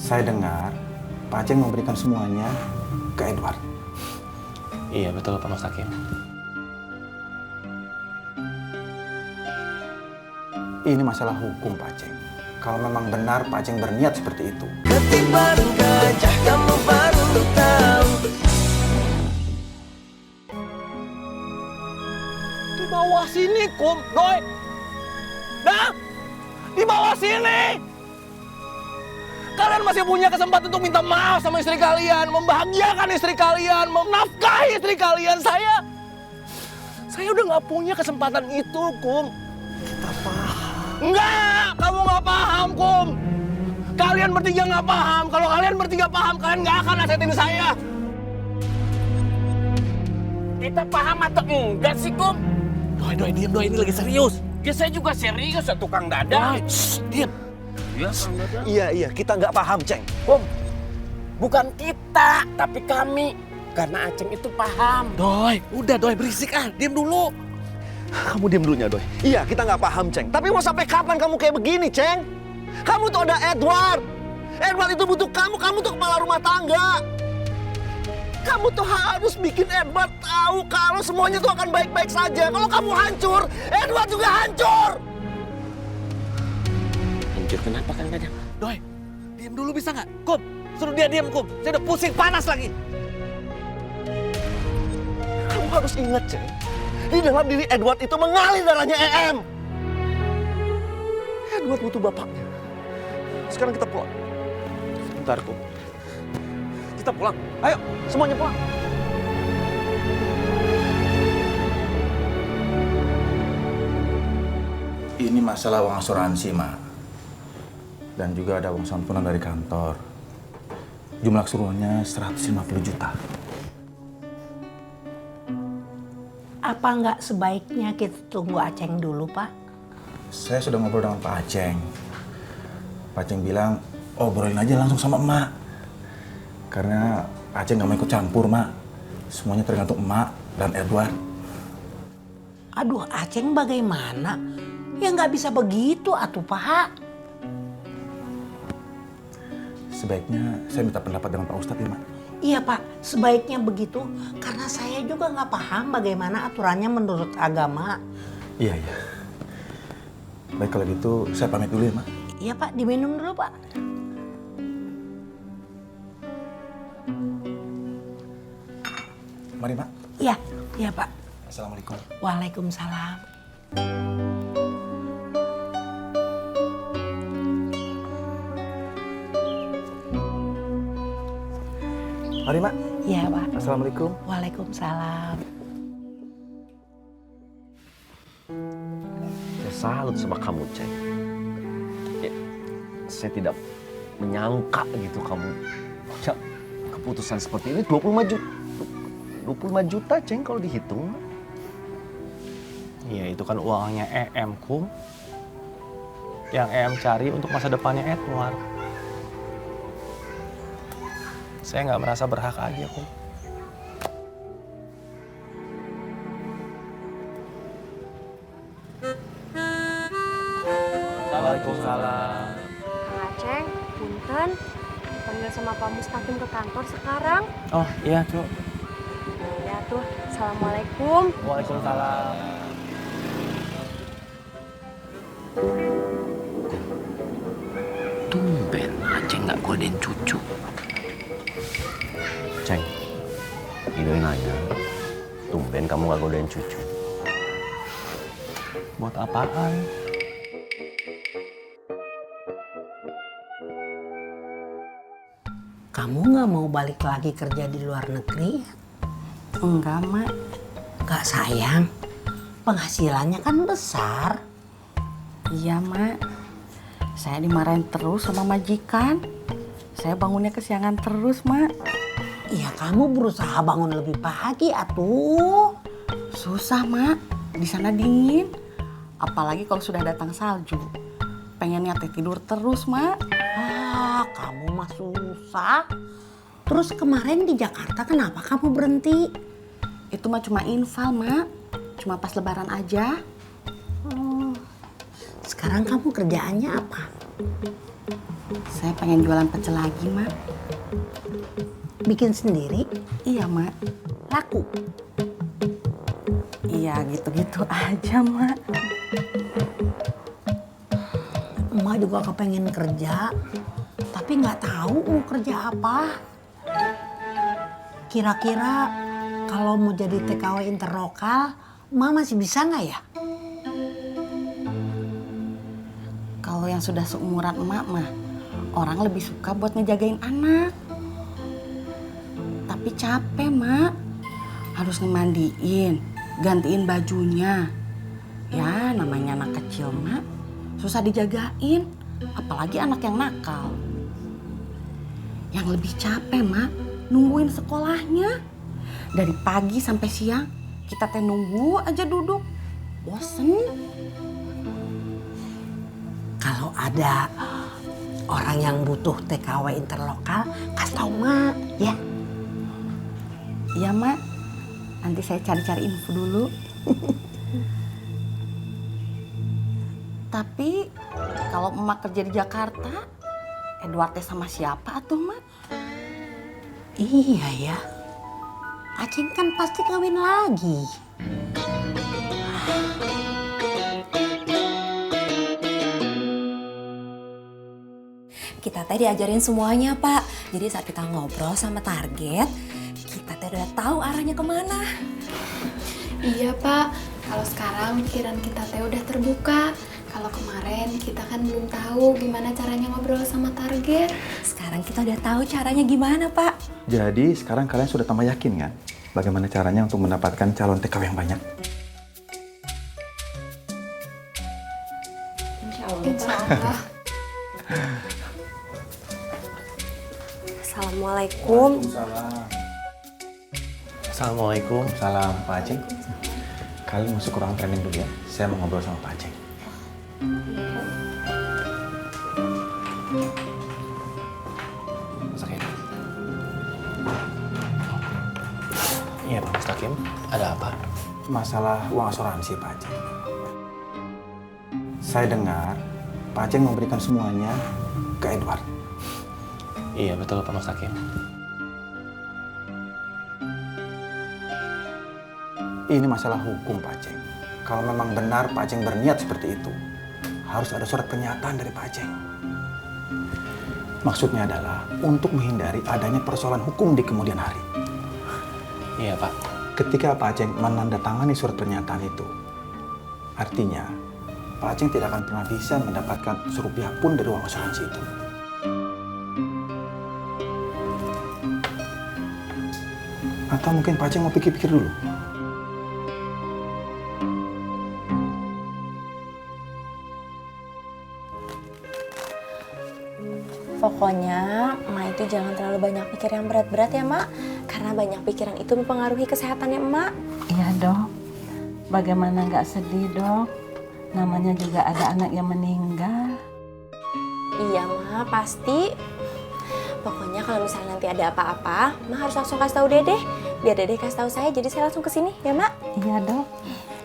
Saya dengar Pak Aceng memberikan semuanya ke Edward. Iya betul Pak Mustaqim. Ini masalah hukum Pak Aceng. Kalau memang benar Pak Aceng berniat seperti itu. Ketiban gajah kamu baru tahu. Di bawah sini, Kum, Doi. Dah, di bawah sini. Kalian masih punya kesempatan untuk minta maaf sama istri kalian, membahagiakan istri kalian, menafkahi istri kalian. Saya udah nggak punya kesempatan itu, Kum. Kita paham. Enggak, kamu nggak paham, Kum. Kalian bertiga nggak paham. Kalau kalian bertiga paham, kalian nggak akan nasihatin saya. Kita paham atau enggak sih, Kum? Doi, diam, Doi. Ini lagi serius. Ya saya juga serius ya, tukang dadang. Diam. Ya, Kang Dadang. Iya, kita nggak paham, Ceng. Kum, bukan kita, tapi kami. Karena Aceng itu paham. Doi, udah Doi, berisik ah. Diam dulu. Kamu diam dulunya, Doi. Iya, kita nggak paham, Ceng. Tapi mau sampai kapan kamu kayak begini, Ceng? Kamu tuh ada Edward. Edward itu butuh kamu tuh kepala rumah tangga. Kamu tuh harus bikin Edward tahu kalau semuanya tuh akan baik-baik saja. Kalau kamu hancur, Edward juga hancur. Hancur kenapa, Kang Dadang? Doi, diam dulu bisa nggak? Kum, suruh dia diam, Kum. Saya udah pusing, panas lagi. Kamu harus ingat, Ceng. Di dalam diri Edward itu mengalir darahnya EM. Edward butuh bapaknya. Sekarang kita pulang. Bentar Kum. Kita pulang. Ayo, semuanya pulang. Ini masalah uang asuransi, Mak. Dan juga ada uang santunan dari kantor. Jumlah keseluruhannya 150 juta. Apa nggak sebaiknya kita tunggu Aceng dulu, Pak? Saya sudah ngobrol dengan Pak Aceng. Pak Aceng bilang, obrolin aja langsung sama emak. Karena Aceng nggak mau ikut campur, Mak. Semuanya tergantung emak dan Edward. Aduh, Aceng bagaimana? Ya nggak bisa begitu, atuh Pak. Sebaiknya saya minta pendapat dengan Pak Ustadz ya, Mak. Iya Pak, sebaiknya begitu. Karena saya juga nggak paham bagaimana aturannya menurut agama. Iya. Baik kalau gitu, saya pamit dulu ya, Mak. Iya Pak, diminum dulu Pak. Mari, Mak. Iya Pak. Assalamualaikum. Waalaikumsalam. Mari, Mak. Iya Pak. Assalamualaikum. Waalaikumsalam. Saya salut sama kamu, Ceng. Ya, saya tidak menyangka gitu kamu. Ya, keputusan seperti ini 25 juta. 25 juta, Ceng, kalau dihitung. Iya itu kan uangnya EM Kum. Yang EM cari untuk masa depannya Edward. Saya nggak merasa berhak aja Kum. Waalaikumsalam. Kang Aceng, punten, dipanggil sama Pak Mustaqim ke kantor sekarang. Oh iya Cuk. Ya tuh, Assalamualaikum. Waalaikumsalam. Tumben Aceng nggak godain cucu. Ceng, Idoi nanya, tumben kamu gak godain cucu. Buat apaan? Kamu nggak mau balik lagi kerja di luar negeri? Enggak, Mak. Nggak sayang, penghasilannya kan besar. Iya, Mak. Saya dimarahin terus sama majikan. Saya bangunnya kesiangan terus, Mak. Iya kamu berusaha bangun lebih pagi atuh. Susah, Mak. Di sana dingin. Apalagi kalau sudah datang salju. Pengennya teh tidur terus, Mak. Ah, kamu mah susah. Terus kemarin di Jakarta kenapa kamu berhenti? Itu mah cuma infal, Mak. Cuma pas lebaran aja. Sekarang kamu kerjaannya apa? Saya pengen jualan pecel lagi, Mak. Bikin sendiri? Iya, Mak. Laku? Iya, gitu-gitu aja, Mak. Emak juga kepengen kerja, tapi nggak tahu mau kerja apa. Kira-kira kalau mau jadi TKW interlokal, emak masih bisa nggak ya? Kalau yang sudah seumuran emak mah, orang lebih suka buat ngejagain anak. Tapi capek, Mak. Harus ngemandiin, gantiin bajunya. Ya, namanya anak kecil, Mak. Susah dijagain, apalagi anak yang nakal. Yang lebih capek, Mak, nungguin sekolahnya. Dari pagi sampai siang, kita teh nunggu aja duduk. Bosen. Kalau ada orang yang butuh TKW interlokal, kasih tau Mak, ya. Iya, Mak. Nanti saya cari-cari info dulu. Tapi kalau emak kerja di Jakarta, Edward teh sama siapa atuh, Mak? Iya ya. Acing kan pasti kawin lagi. Kita teh diajarin semuanya, Pak. Jadi saat kita ngobrol sama target, kita teh udah tahu arahnya kemana. Iya Pak, kalau sekarang pikiran kita teh udah terbuka. Kalau kemarin kita kan belum tahu gimana caranya ngobrol sama target. Sekarang kita udah tahu caranya gimana, Pak. Jadi sekarang kalian sudah tambah yakin kan? Bagaimana caranya untuk mendapatkan calon TKW yang banyak? Insya Allah. Assalamualaikum. Assalamualaikum. Salam Pak Aceng. Kalian masuk ke ruang training dulu ya. Saya mau ngobrol sama Pak Aceng. Mustaqim. Iya Pak Mustaqim, ada apa? Masalah uang asuransi Pak Aceng. Saya dengar Pak Aceng memberikan semuanya ke Edward. Iya betul Pak Mustaqim. Ini masalah hukum Pak Aceng. Kalau memang benar Pak Aceng berniat seperti itu, harus ada surat pernyataan dari Pak Aceng. Maksudnya adalah untuk menghindari adanya persoalan hukum di kemudian hari. Iya Pak. Ketika Pak Aceng menandatangani surat pernyataan itu, artinya Pak Aceng tidak akan pernah bisa mendapatkan serupiah pun dari uang asuransi itu. Atau mungkin Pak Aceng mau pikir-pikir dulu. Pokoknya, Emak itu jangan terlalu banyak pikir yang berat-berat ya, Mak. Karena banyak pikiran itu mempengaruhi kesehatannya Emak. Iya, Dok. Bagaimana nggak sedih, Dok? Namanya juga ada anak yang meninggal. Iya, Mak, pasti. Pokoknya kalau misalnya nanti ada apa-apa, Mak harus langsung kasih tahu Dede. Biar Dede kasih tahu saya, jadi saya langsung kesini, ya, Mak? Iya, Dok.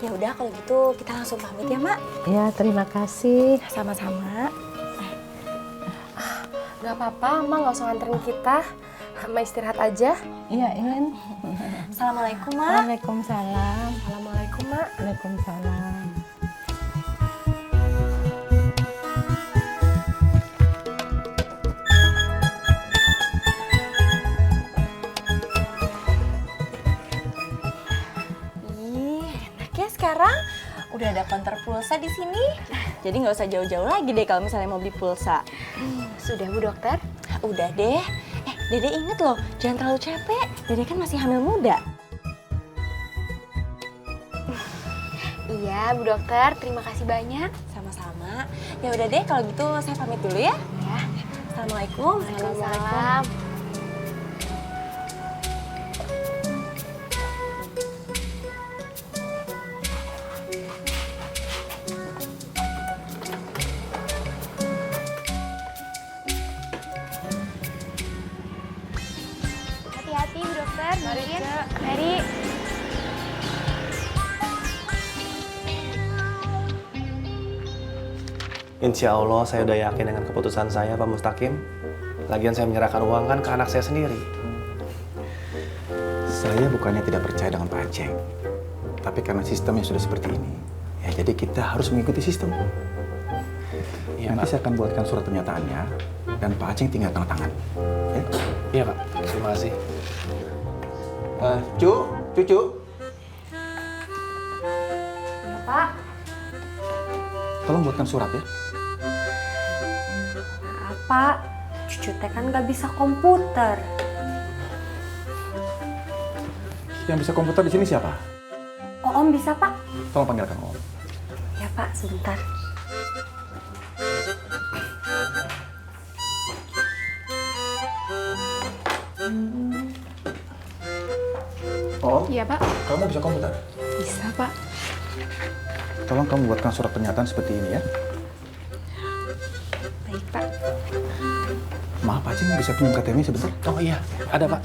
Ya udah, kalau gitu kita langsung pamit ya, Mak. Ya, terima kasih. Sama-sama. Gak apa-apa, Mak nggak usah nganterin kita. Mak istirahat aja. Iya, In. Assalamualaikum, Mak. Waalaikumsalam. Assalamualaikum, Mak. Waalaikumsalam. Ih, enak ya sekarang. Udah ada konter pulsa di sini. Jadi nggak usah jauh-jauh lagi deh kalau misalnya mau beli pulsa. Sudah, Bu Dokter. Udah deh. Dede inget loh, jangan terlalu capek. Dede kan masih hamil muda. Iya, Bu Dokter. Terima kasih banyak. Sama-sama. Ya udah deh, kalau gitu saya pamit dulu ya. Ya. Assalamualaikum. Waalaikumsalam. Hati-hati, Bu Dokter. Mari. Mari. Insya Allah saya udah yakin dengan keputusan saya, Pak Mustaqim. Lagian saya menyerahkan uang kan ke anak saya sendiri. Saya bukannya tidak percaya dengan Pak Aceng, tapi karena sistemnya sudah seperti ini, ya jadi kita harus mengikuti sistem. Iya, Nanti Pak. saya akan buatkan surat pernyataannya, dan Pak Aceng tinggal tanda tangan. Ya? Iya, Pak. Terima kasih. Cucu. Pak, Tolong buatkan surat ya. maaf Pak, cucu teh kan nggak bisa komputer. Yang bisa komputer di sini siapa? Om bisa Pak? Tolong panggilkan Om. Ya Pak, sebentar. Om, Iya Pak, kamu bisa komputer? bisa Pak. Tolong kamu buatkan surat pernyataan seperti ini ya. Baik Pak. Maaf Pak Aceng, bisa pinjam KTM sebentar? Oh iya, ada Pak.